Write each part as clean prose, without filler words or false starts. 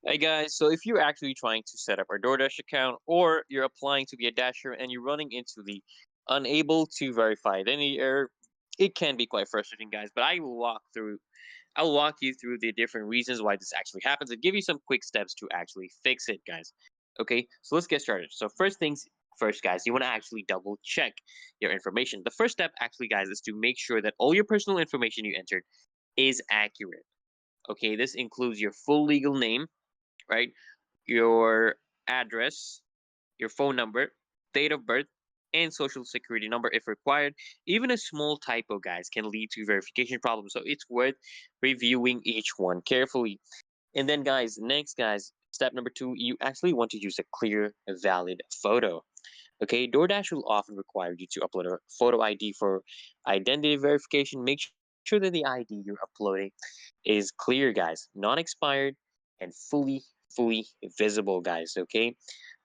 Hey guys, so if you're actually trying to set up a DoorDash account or you're applying to be a Dasher and you're running into the unable to verify identity error, it can be quite frustrating, guys. But I'll walk you through the different reasons why this actually happens and give you some quick steps to actually fix it, guys. Okay, so let's get started. So first things first, guys, you want to actually double check your information. The first step, actually, guys, is to make sure that all your personal information you entered is accurate. Okay, this includes your full legal name, right? Your address, your phone number, date of birth, and social security number if required. Even a small typo, guys, can lead to verification problems. So it's worth reviewing each one carefully. And then, guys, next, guys, step number two, you actually want to use a clear, valid photo. Okay, DoorDash will often require you to upload a photo ID for identity verification. Make sure that the ID you're uploading is clear, guys, not expired, and fully visible, guys. Okay,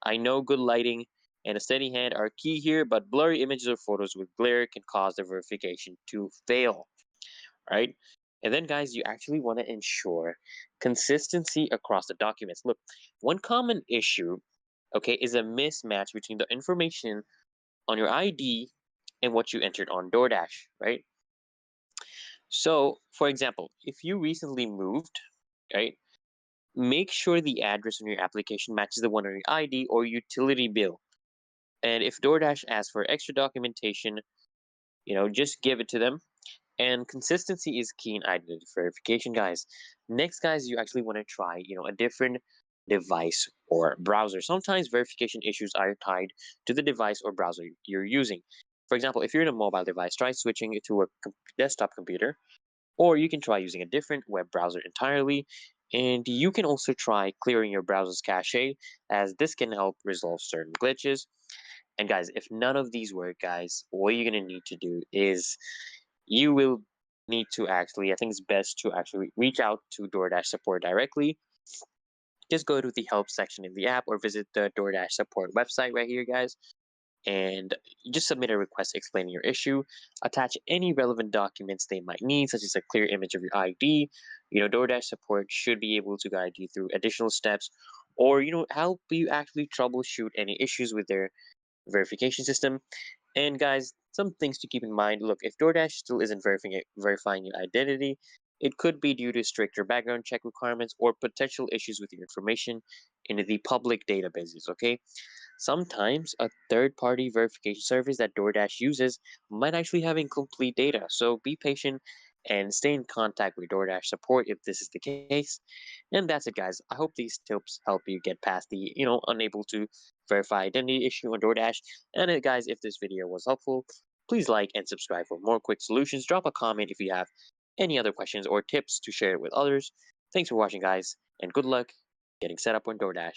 I know good lighting and a steady hand are key here, but blurry images or photos with glare can cause the verification to fail, right? And then, guys, you actually want to ensure consistency across the documents. Look, one common issue, okay, is a mismatch between the information on your ID and what you entered on DoorDash, right? So, for example, if you recently moved, right, make sure the address on your application matches the one on your ID or utility bill. And if DoorDash asks for extra documentation, just give it to them. And consistency is key in identity verification, guys. Next, guys, you actually want to try, a different device or browser. Sometimes verification issues are tied to the device or browser you're using. For example, if you're in a mobile device, try switching it to a desktop computer, or you can try using a different web browser entirely. And you can also try clearing your browser's cache, as this can help resolve certain glitches. And guys, if none of these work, guys, what you're gonna need to do is you will need to actually, I think it's best to actually reach out to DoorDash support directly. Just go to the help section in the app or visit the DoorDash support website right here, guys. And you just submit a request explaining your issue. Attach any relevant documents they might need, such as a clear image of your ID. DoorDash support should be able to guide you through additional steps or, help you actually troubleshoot any issues with their verification system. And guys, some things to keep in mind. Look, if DoorDash still isn't verifying your identity, it could be due to stricter background check requirements or potential issues with your information in the public databases, okay? Sometimes a third-party verification service that DoorDash uses might actually have incomplete data, so be patient and stay in contact with DoorDash support if this is the case. And that's it, guys. I hope these tips help you get past the, unable to verify identity issue on DoorDash. And guys, if this video was helpful, please like and subscribe for more quick solutions. Drop a comment if you have any other questions or tips to share it with others. Thanks for watching, guys, and good luck getting set up on DoorDash.